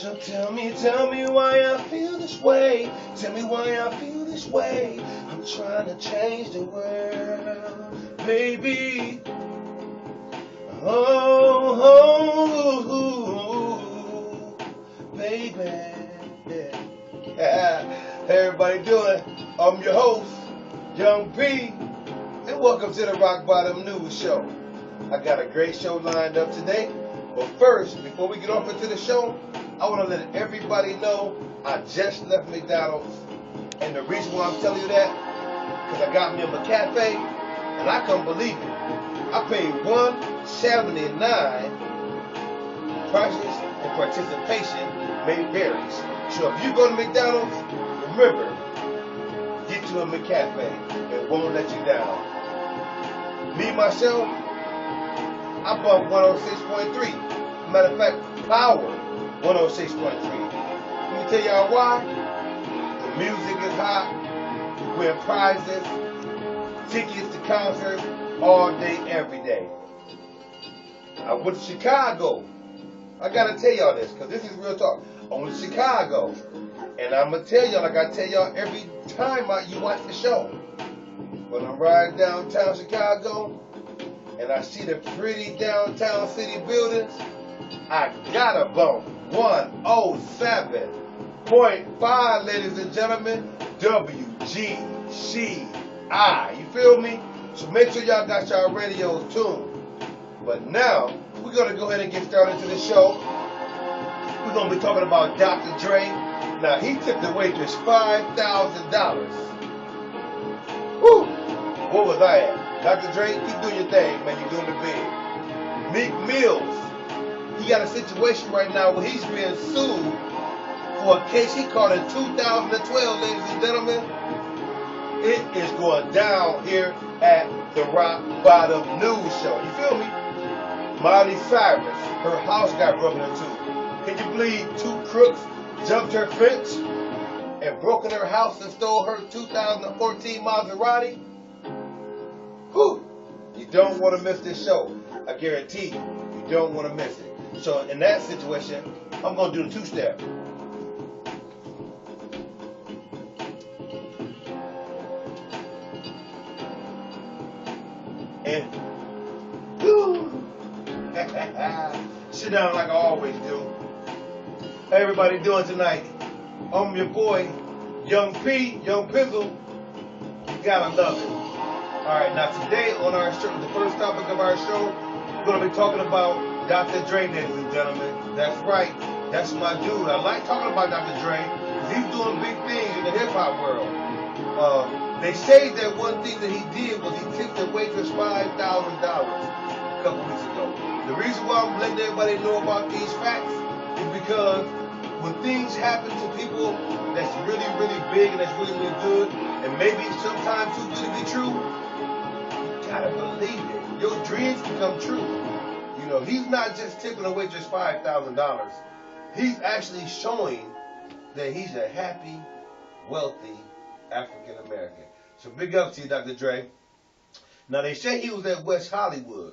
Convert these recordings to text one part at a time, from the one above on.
So tell me why I feel this way. Tell me why I feel this way. I'm trying to change the world, baby. Oh, baby. Yeah. Hey, everybody doing? I'm your host, Young P, and welcome to the Rock Bottom News Show. I got a great show lined up today. But first, before we get off into the show, I want to let everybody know I just left McDonald's. And the reason why I'm telling you that, because I got me a McCafe, and I couldn't believe it. I paid $1.79. Prices and participation may vary. So if you go to McDonald's, remember, get you a McCafe. It won't let you down. Me, myself, I bought 106.3. Matter of fact, Power 106.3. Let me tell y'all why. The music is hot. We win prizes, tickets to concerts all day, every day. I went to Chicago. I gotta tell y'all this, because this is real talk. I went to Chicago. And I'm gonna tell y'all like I tell y'all every time you watch the show. When I'm riding downtown Chicago, and I see the pretty downtown city buildings, I got a bump. 107.5, ladies and gentlemen, WGCI. You feel me? So make sure y'all got y'all radios tuned. But now, we're going to go ahead and get started to the show. We're going to be talking about Dr. Dre. Now, he tipped the waitress $5,000. Whew! What was I at? Dr. Dre, keep doing your thing, man. You're doing the big. Meek Mills, he got a situation right now where he's being sued for a case he caught in 2012, ladies and gentlemen. It is going down here at the Rock Bottom News Show. You feel me? Miley Cyrus, her house got broken into. Can you believe 2 crooks jumped her fence and broke in her house and stole her 2014 Maserati? Whew. You don't want to miss this show. I guarantee you, you don't want to miss it. So in that situation, I'm going to do the 2-step. And whew, sit down like I always do. How everybody doing tonight? I'm your boy, Young P, Young Pizzle. You gotta love it. Alright, now today on our show, the first topic of our show, we're going to be talking about Dr. Dre, ladies and gentlemen. That's right, that's my dude. I like talking about Dr. Dre because he's doing big things in the hip-hop world. They say that one thing that he did was he tipped the waitress $5,000 a couple weeks ago. The reason why I'm letting everybody know about these facts is because when things happen to people that's really, really big and that's really, really good, and maybe sometimes too good to be true, gotta believe it. Your dreams can come true. You know, he's not just tipping away just $5,000. He's actually showing that he's a happy, wealthy African American. So big up to you, Dr. Dre. Now they say he was at West Hollywood.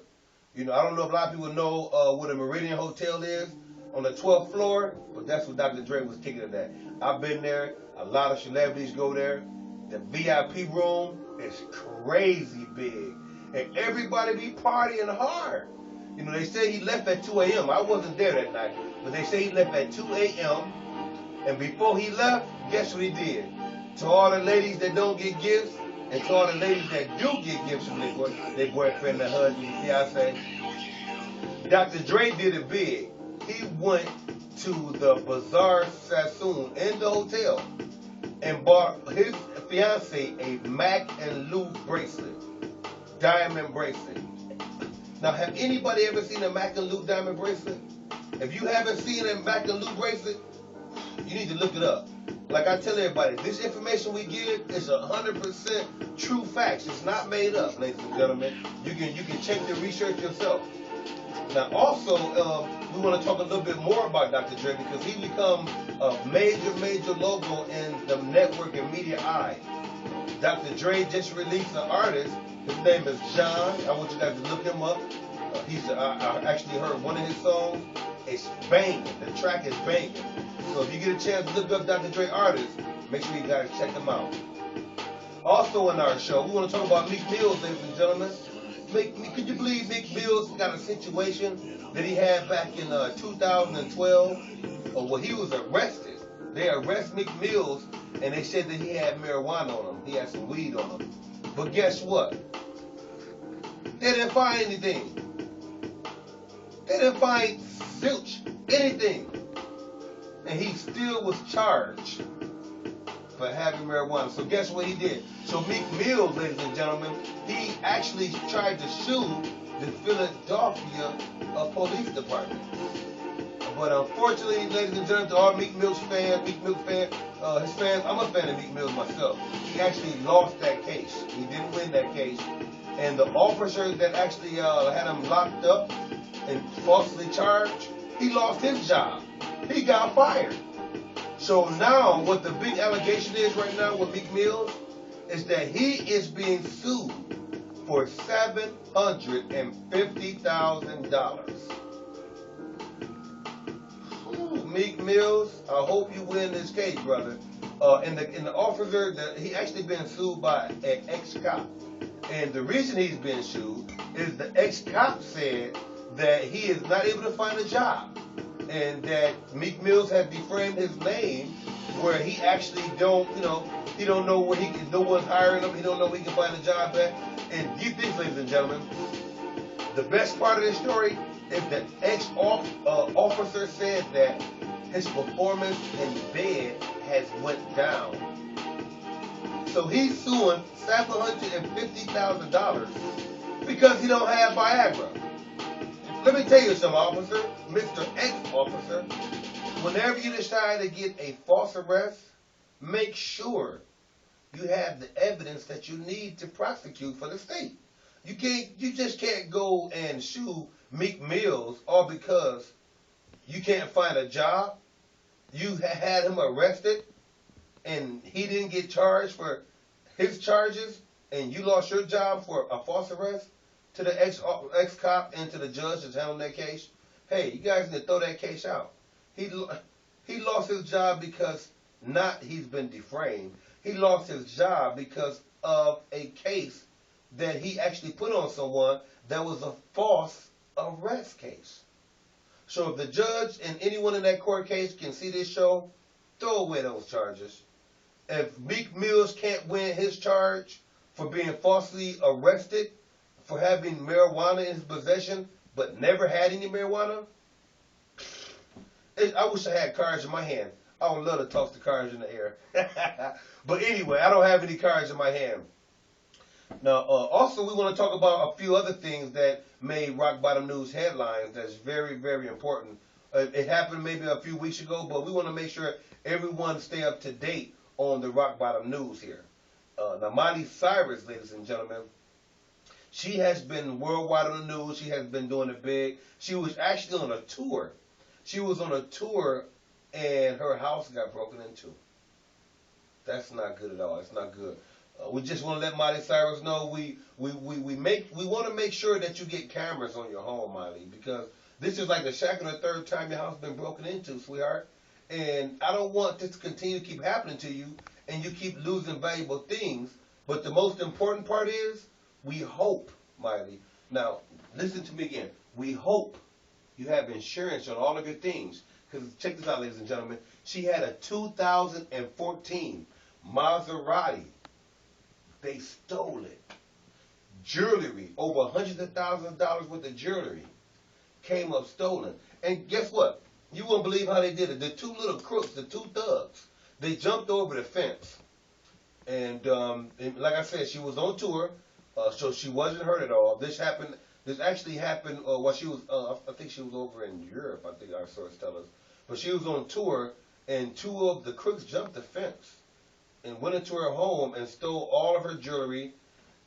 You know, I don't know if a lot of people know what a Meridian Hotel is on the 12th floor, but that's what Dr. Dre was kicking it at. I've been there. A lot of celebrities go there. The VIP room is crazy big. And everybody be partying hard. You know, they say he left at 2 a.m. I wasn't there that night. But they say he left at 2 a.m. And before he left, guess what he did? To all the ladies that don't get gifts, and to all the ladies that do get gifts from their boyfriend, their husband, fiance, Dr. Dre did it big. He went to the Bazaar Sassoon in the hotel and bought his fiance a Mac and Lou bracelet. Diamond bracelet. Now, have anybody ever seen a Mac and Lou diamond bracelet? If you haven't seen a Mac and Lou bracelet, you need to look it up. Like I tell everybody, this information we give is 100% true facts. It's not made up, ladies and gentlemen. You can check the research yourself. Now, also, we want to talk a little bit more about Dr. Dre because he become a major logo in the network and media eye. Dr. Dre just released an artist. His name is John. I want you guys to look him up. I actually heard one of his songs. It's banging. The track is banging. So if you get a chance to look up Dr. Dre artists, make sure you guys check them out. Also in our show, we want to talk about Meek Mills, ladies and gentlemen. Could you believe Meek Mills got a situation that he had back in 2012? Well, he was arrested. They arrested Meek Mills, and they said that he had marijuana on him. He had some weed on him. But guess what? They didn't find anything. They didn't find zilch, anything. And he still was charged for having marijuana. So guess what he did? So Meek Mills, ladies and gentlemen, he actually tried to sue the Philadelphia Police Department. But unfortunately, ladies and gentlemen, to all Meek Mills fans, his fans, I'm a fan of Meek Mills myself. He actually lost that case. He didn't win that case. And the officer that actually had him locked up and falsely charged, he lost his job. He got fired. So now what the big allegation is right now with Meek Mills is that he is being sued for $750,000. Meek Mills, I hope you win this case, brother. And the officer, he actually been sued by an ex-cop. And the reason he's been sued is the ex-cop said that he is not able to find a job. And that Meek Mills has defamed his name where he actually don't, he don't know where no one's hiring him. He don't know where he can find a job at. And you think, ladies and gentlemen, the best part of this story is that ex-officer said that his performance in bed has went down. So he's suing $750,000 because he don't have Viagra. Let me tell you something, officer, Mr. Ex-officer. Whenever you decide to get a false arrest, make sure you have the evidence that you need to prosecute for the state. You just can't go and sue Meek Mills all because you can't find a job. You had him arrested and he didn't get charged for his charges and you lost your job for a false arrest to the ex-cop and to the judge that's handling that case. Hey, you guys need to throw that case out. He lost his job because he's been defamed. He lost his job because of a case that he actually put on someone that was a false arrest case. So if the judge and anyone in that court case can see this show, throw away those charges. If Meek Mills can't win his charge for being falsely arrested for having marijuana in his possession but never had any marijuana, I wish I had cards in my hand. I would love to toss the cards in the air. But anyway, I don't have any cards in my hand. Now, also we want to talk about a few other things that made Rock Bottom News headlines that's very, very important. It happened maybe a few weeks ago, but we want to make sure everyone stay up to date on the Rock Bottom News here. Now, Miley Cyrus, ladies and gentlemen, she has been worldwide on the news. She has been doing it big. She was actually on a tour. She was on a tour and her house got broken into. That's not good at all. It's not good. We just want to let Miley Cyrus know we want to make sure that you get cameras on your home, Miley, because this is like the second or third time your house has been broken into, sweetheart. And I don't want this to continue to keep happening to you and you keep losing valuable things. But the most important part is we hope, Miley. Now, listen to me again. We hope you have insurance on all of your things. Because check this out, ladies and gentlemen. She had a 2014 Maserati. They stole it. Jewelry, over hundreds of thousands of dollars worth of jewelry came up stolen. And guess what? You won't believe how they did it. The two little crooks, the two thugs, they jumped over the fence. And like I said, she was on tour, so she wasn't hurt at all. This actually happened while she was, I think she was over in Europe, I think our source tell us. But she was on tour, and two of the crooks jumped the fence and went into her home and stole all of her jewelry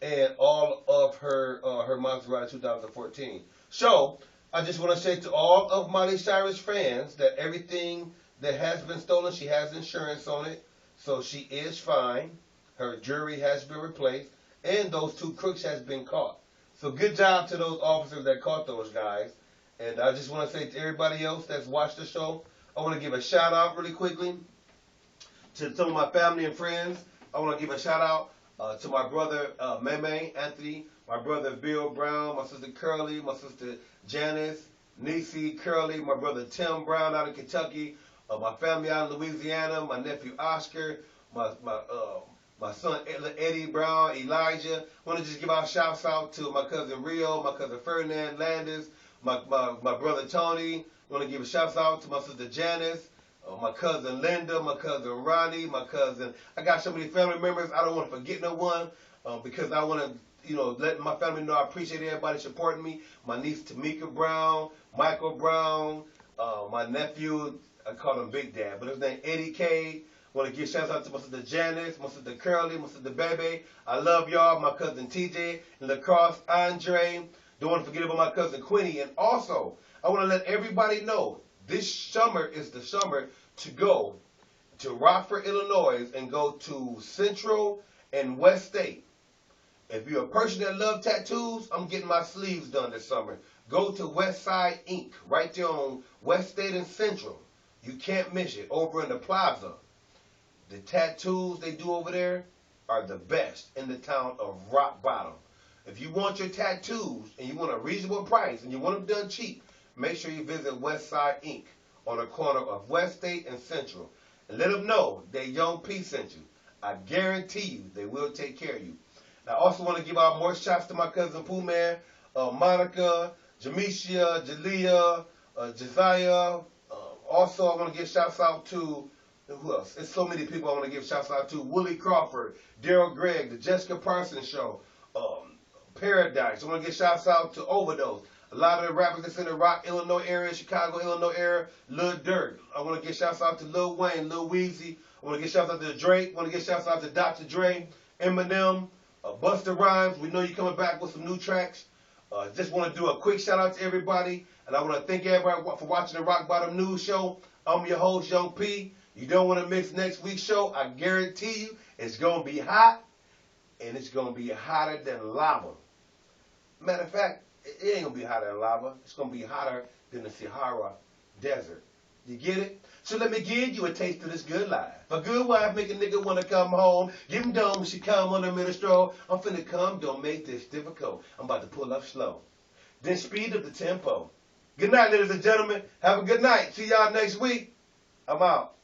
and all of her Maserati 2014. So I just want to say to all of Miley Cyrus fans that everything that has been stolen, she has insurance on it, so she is fine. Her jewelry has been replaced, and those two crooks has been caught. So good job to those officers that caught those guys. And I just want to say to everybody else that's watched the show, I want to give a shout out really quickly to some of my family and friends. I want to give a shout out to my brother Meme Anthony, my brother Bill Brown, my sister Curly, my sister Janice, Niecy Curly, my brother Tim Brown out of Kentucky, my family out in Louisiana, my nephew Oscar, my son Eddie Brown, Elijah. I want to just give out shouts out to my cousin Rio, my cousin Ferdinand Landis, my brother Tony. I want to give a shout out to my sister Janice, my cousin Linda, my cousin Ronnie, my cousin. I got so many family members. I don't want to forget no one because I want to, let my family know I appreciate everybody supporting me. My niece Tamika Brown, Michael Brown, my nephew, I call him Big Dad, but his name Eddie K. I want to give shouts out to my sister Janice, my sister Curly, my sister Bebe. I love y'all. My cousin TJ, Lacrosse, Andre. Don't want to forget about my cousin Quinny. And also, I want to let everybody know this summer is the summer to go to Rockford, Illinois, and go to Central and West State. If you're a person that loves tattoos, I'm getting my sleeves done this summer. Go to Westside Ink. Right there on West State and Central. You can't miss it. Over in the plaza. The tattoos they do over there are the best in the town of Rock Bottom. If you want your tattoos and you want a reasonable price and you want them done cheap, make sure you visit Westside Ink on the corner of West State and Central. And let them know that Young P sent you. I guarantee you they will take care of you. And I also want to give out more shots to my cousin Pooh Man, Monica, Jamisha, Jalea, Josiah. Also, I want to give shouts out to, who else? It's so many people I want to give shouts out to. Willie Crawford, Daryl Gregg, The Jessica Parsons Show, Paradise. I want to give shouts out to Overdose. A lot of the rappers that's in the Rock, Illinois area, Chicago, Illinois area, Lil Durk. I want to give shouts out to Lil Wayne, Lil Weezy. I want to give shouts out to Drake. I want to give shouts out to Dr. Dre, Eminem, Busta Rhymes. We know you're coming back with some new tracks. Just want to do a quick shout out to everybody. And I want to thank everybody for watching the Rock Bottom News Show. I'm your host, Young P. You don't want to miss next week's show. I guarantee you it's going to be hot. And it's going to be hotter than lava. Matter of fact, it ain't going to be hotter than lava. It's going to be hotter than the Sahara Desert. You get it? So let me give you a taste of this good life. A good wife make a nigga want to come home. Give him dome, she come on the middle stroll. I'm finna come, don't make this difficult. I'm about to pull up slow. Then speed up the tempo. Good night, ladies and gentlemen. Have a good night. See y'all next week. I'm out.